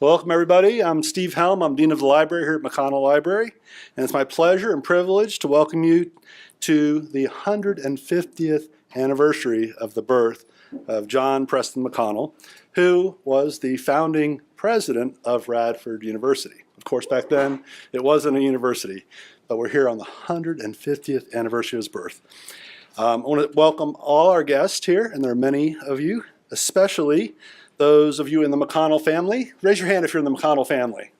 Welcome everybody. I'm Steve Helm. I'm Dean of the Library here at McConnell Library. And it's my pleasure and privilege to welcome you to the 150th anniversary of the birth of John Preston McConnell, who was the founding president of Radford University. Of course, back then it wasn't a university, but we're here on the 150th anniversary of his birth. I want to welcome all our guests here, and there are many of you, especially those of you in the McConnell family. Raise your hand if you're in the McConnell family.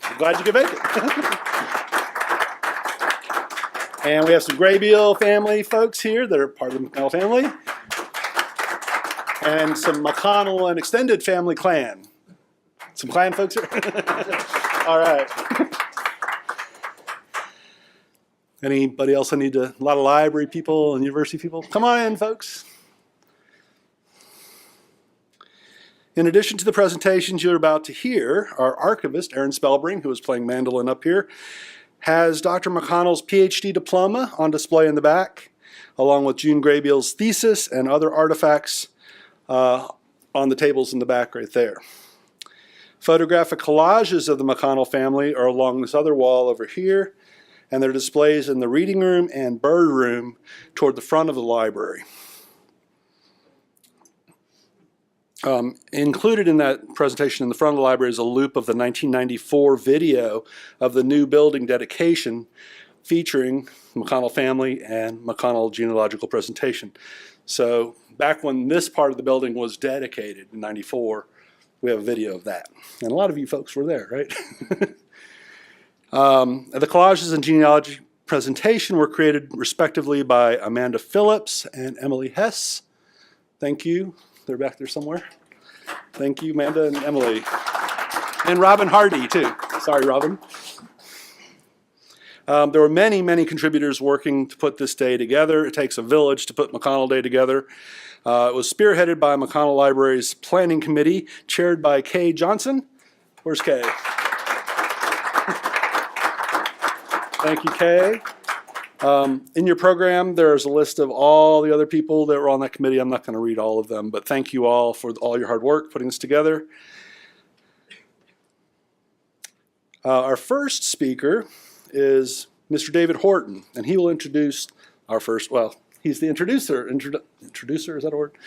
I'm glad you could make it. And we have some Graybeal family folks here that are part of the McConnell family. And some McConnell and extended family clan. Some clan folks here? All right. Anybody else I need to, a lot of library people and university people? Come on in, folks. In addition to the presentations you're about to hear, our archivist, Aaron Spellbring, who is playing mandolin up here, has Dr. McConnell's PhD diploma on display in the back, along with June Graybeal's thesis and other artifacts on the tables in the back right there. Photographic collages of the McConnell family are along this other wall over here, and they're displays in the reading room and bird room toward the front of the library. Included in that presentation in the front of the library is a loop of the 1994 video of the new building dedication featuring the McConnell family and McConnell genealogical presentation. So back when this part of the building was dedicated in '94, we have a video of that. And a lot of you folks were there, right? The collages and genealogy presentation were created respectively by Amanda Phillips and Emily Hess. Thank you. They're back there somewhere. Thank you, Amanda and Emily. And Robin Hardy, too. Sorry, Robin. There were many, many contributors working to put this day together. It takes a village to put McConnell Day together. It was spearheaded by McConnell Library's planning committee, chaired by Kay Johnson. Where's Kay? Thank you, Kay. In your program, there's a list of all the other people that were on that committee. I'm not going to read all of them, but thank you all for all your hard work putting this together. Our first speaker is Mr. David Horton, and he will introduce our first, well, he's the introducer. Introducer, is that a word?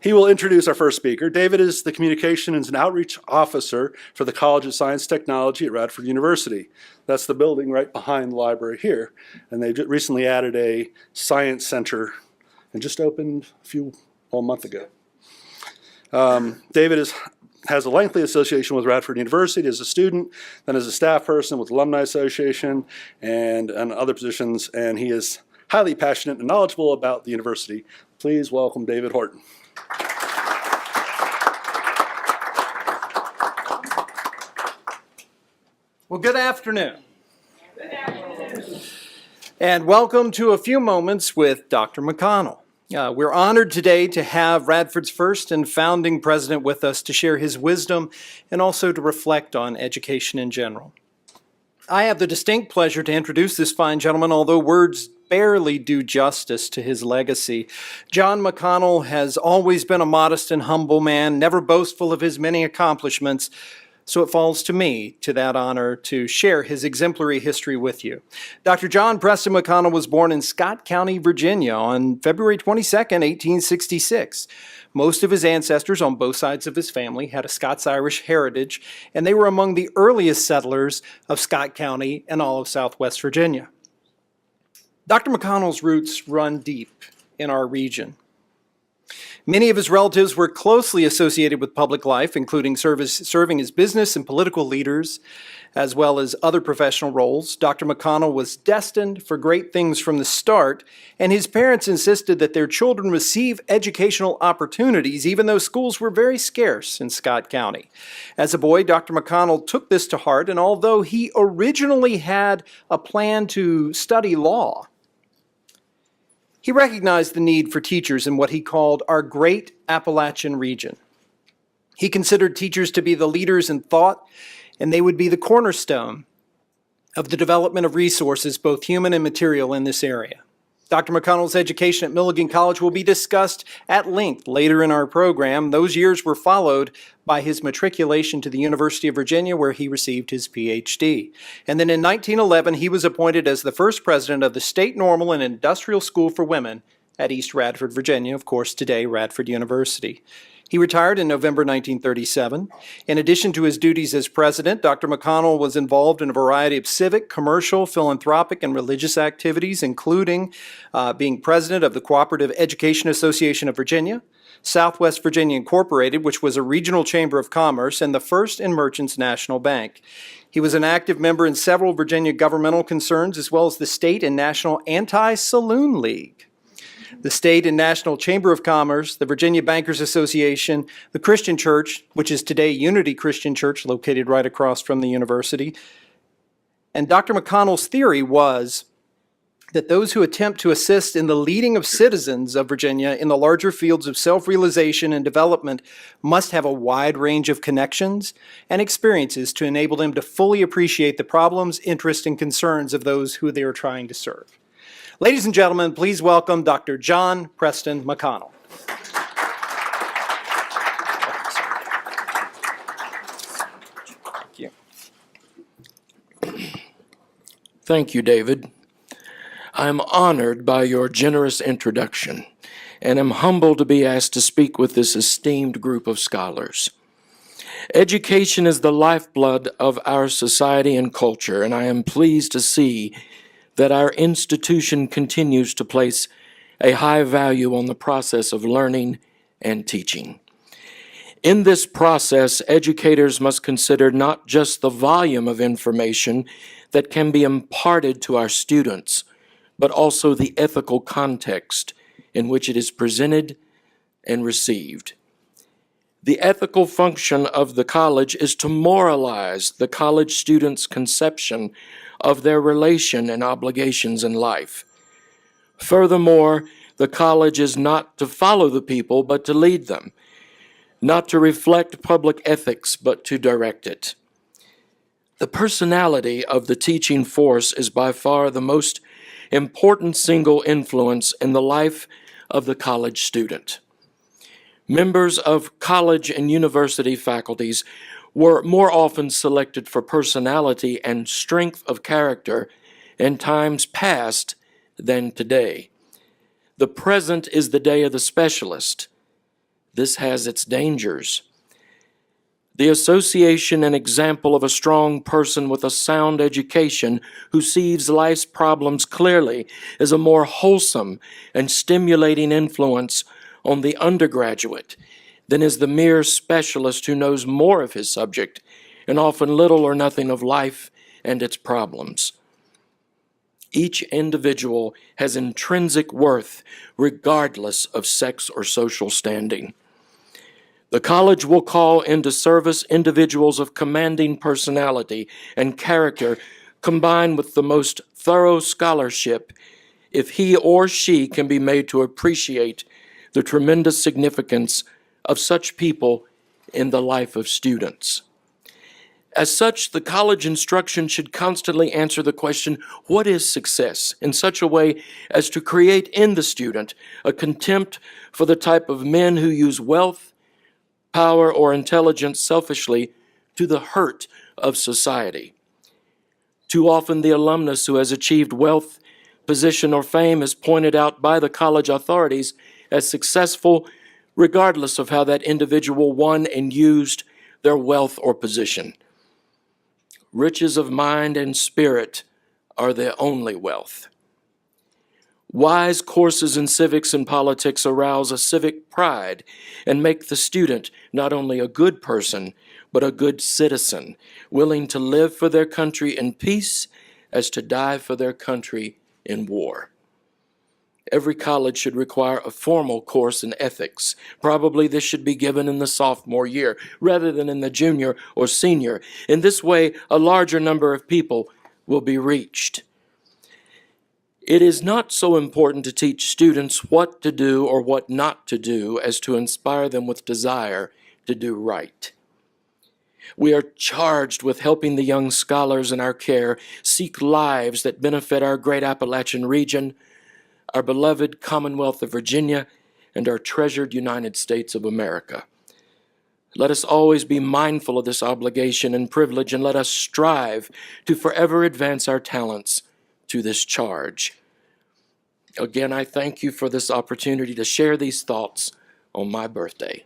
He will introduce our first speaker. David is the Communications and Outreach Officer for the College of Science and Technology at Radford University. That's the building right behind the library here. And they recently added a science center and just opened a month ago. David has a lengthy association with Radford University as a student, then as a staff person with Alumni Association and other positions, and he is highly passionate and knowledgeable about the university. Please welcome David Horton. Well, good afternoon. Good afternoon. And welcome to A Few Moments with Dr. McConnell. We're honored today to have Radford's first and founding president with us to share his wisdom and also to reflect on education in general. I have the distinct pleasure to introduce this fine gentleman, although words barely do justice to his legacy. John McConnell has always been a modest and humble man, never boastful of his many accomplishments, so it falls to me to that honor to share his exemplary history with you. Dr. John Preston McConnell was born in Scott County, Virginia on February 22nd, 1866. Most of his ancestors on both sides of his family had a Scots-Irish heritage, and they were among the earliest settlers of Scott County and all of Southwest Virginia. Dr. McConnell's roots run deep in our region. Many of his relatives were closely associated with public life, including serving as business and political leaders, as well as other professional roles. Dr. McConnell was destined for great things from the start, and his parents insisted that their children receive educational opportunities, even though schools were very scarce in Scott County. As a boy, Dr. McConnell took this to heart, and although he originally had a plan to study law, he recognized the need for teachers in what he called our great Appalachian region. He considered teachers to be the leaders in thought, and they would be the cornerstone of the development of resources, both human and material, in this area. Dr. McConnell's education at Milligan College will be discussed at length later in our program. Those years were followed by his matriculation to the University of Virginia, where he received his PhD. And then in 1911, he was appointed as the first president of the State Normal and Industrial School for Women at East Radford, Virginia, of course, today Radford University. He retired in November 1937. In addition to his duties as president, Dr. McConnell was involved in a variety of civic, commercial, philanthropic, and religious activities, including being president of the Cooperative Education Association of Virginia, Southwest Virginia Incorporated, which was a regional chamber of commerce, and the First and Merchants National Bank. He was an active member in several Virginia governmental concerns, as well as the State and National Anti-Saloon League, the State and National Chamber of Commerce, the Virginia Bankers Association, the Christian Church, which is today Unity Christian Church, located right across from the university. And Dr. McConnell's theory was that those who attempt to assist in the leading of citizens of Virginia in the larger fields of self-realization and development must have a wide range of connections and experiences to enable them to fully appreciate the problems, interests, and concerns of those who they are trying to serve. Ladies and gentlemen, please welcome Dr. John Preston McConnell. Thank you. Thank you, David. I'm honored by your generous introduction and am humbled to be asked to speak with this esteemed group of scholars. Education is the lifeblood of our society and culture, and I am pleased to see that our institution continues to place a high value on the process of learning and teaching. In this process, educators must consider not just the volume of information that can be imparted to our students, but also the ethical context in which it is presented and received. The ethical function of the college is to moralize the college students' conception of their relation and obligations in life. Furthermore, the college is not to follow the people, but to lead them, not to reflect public ethics, but to direct it. The personality of the teaching force is by far the most important single influence in the life of the college student. Members of college and university faculties were more often selected for personality and strength of character in times past than today. The present is the day of the specialist. This has its dangers. The association and example of a strong person with a sound education who sees life's problems clearly is a more wholesome and stimulating influence on the undergraduate than is the mere specialist who knows more of his subject and often little or nothing of life and its problems. Each individual has intrinsic worth regardless of sex or social standing. The college will call into service individuals of commanding personality and character combined with the most thorough scholarship if he or she can be made to appreciate the tremendous significance of such people in the life of students. As such, the college instruction should constantly answer the question, what is success, in such a way as to create in the student a contempt for the type of men who use wealth, power, or intelligence selfishly to the hurt of society. Too often the alumnus who has achieved wealth, position, or fame is pointed out by the college authorities as successful regardless of how that individual won and used their wealth or position. Riches of mind and spirit are their only wealth. Wise courses in civics and politics arouse a civic pride and make the student not only a good person, but a good citizen, willing to live for their country in peace as to die for their country in war. Every college should require a formal course in ethics. Probably this should be given in the sophomore year rather than in the junior or senior. In this way, a larger number of people will be reached. It is not so important to teach students what to do or what not to do as to inspire them with desire to do right. We are charged with helping the young scholars in our care seek lives that benefit our great Appalachian region, our beloved Commonwealth of Virginia, and our treasured United States of America. Let us always be mindful of this obligation and privilege, and let us strive to forever advance our talents to this charge. Again, I thank you for this opportunity to share these thoughts on my birthday.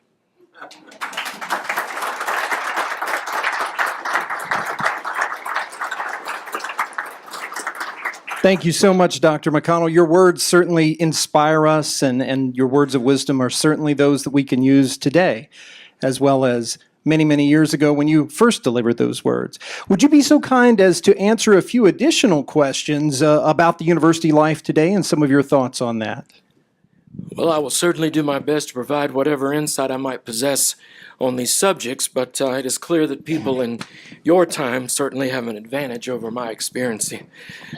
Thank you so much, Dr. McConnell. Your words certainly inspire us, and your words of wisdom are certainly those that we can use today, as well as many, many years ago when you first delivered those words. Would you be so kind as to answer a few additional questions about the university life today and some of your thoughts on that? Well, I will certainly do my best to provide whatever insight I might possess on these subjects, but it is clear that people in your time certainly have an advantage over my experience,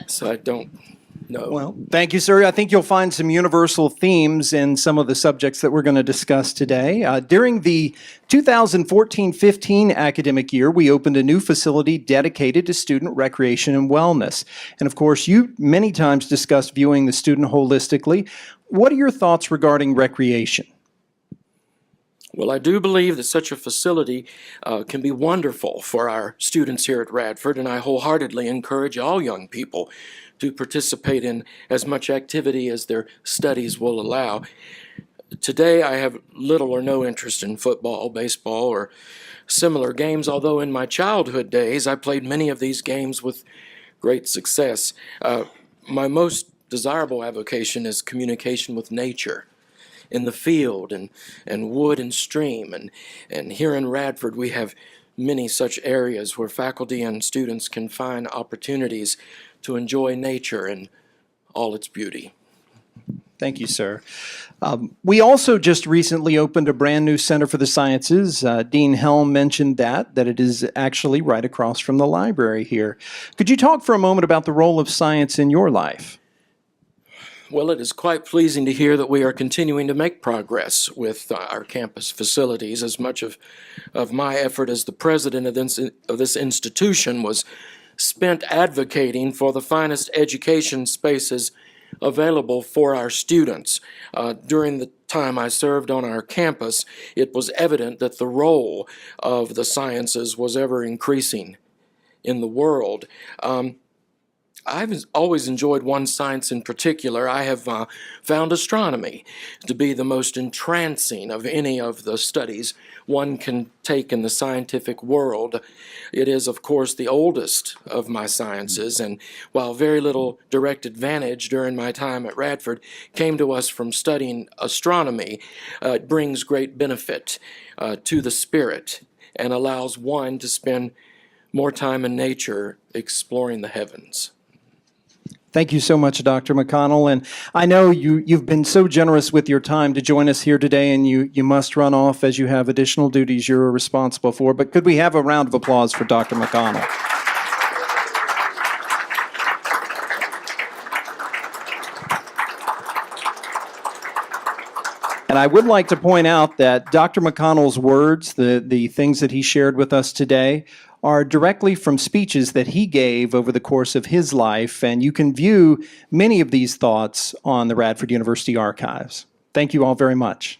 so I don't know. Well, thank you, sir. I think you'll find some universal themes in some of the subjects that we're going to discuss today. During the 2014-15 academic year, we opened a new facility dedicated to student recreation and wellness. And of course, you many times discussed viewing the student holistically. What are your thoughts regarding recreation? Well, I do believe that such a facility can be wonderful for our students here at Radford, and I wholeheartedly encourage all young people to participate in as much activity as their studies will allow. Today, I have little or no interest in football, baseball, or similar games, although in my childhood days, I played many of these games with great success. My most desirable avocation is communication with nature in the field and wood and stream. And here in Radford, we have many such areas where faculty and students can find opportunities to enjoy nature in all its beauty. Thank you, sir. We also just recently opened a brand new Center for the Sciences. Dean Helm mentioned that it is actually right across from the library here. Could you talk for a moment about the role of science in your life? Well, it is quite pleasing to hear that we are continuing to make progress with our campus facilities. As much of my effort as the president of this institution was spent advocating for the finest education spaces available for our students. During the time I served on our campus, it was evident that the role of the sciences was ever increasing in the world. I've always enjoyed one science in particular. I have found astronomy to be the most entrancing of any of the studies one can take in the scientific world. It is, of course, the oldest of my sciences, and while very little direct advantage during my time at Radford came to us from studying astronomy, it brings great benefit to the spirit and allows one to spend more time in nature exploring the heavens. Thank you so much, Dr. McConnell. And I know you've been so generous with your time to join us here today, and you must run off as you have additional duties you're responsible for. But could we have a round of applause for Dr. McConnell? And I would like to point out that Dr. McConnell's words, the things that he shared with us today, are directly from speeches that he gave over the course of his life, and you can view many of these thoughts on the Radford University archives. Thank you all very much.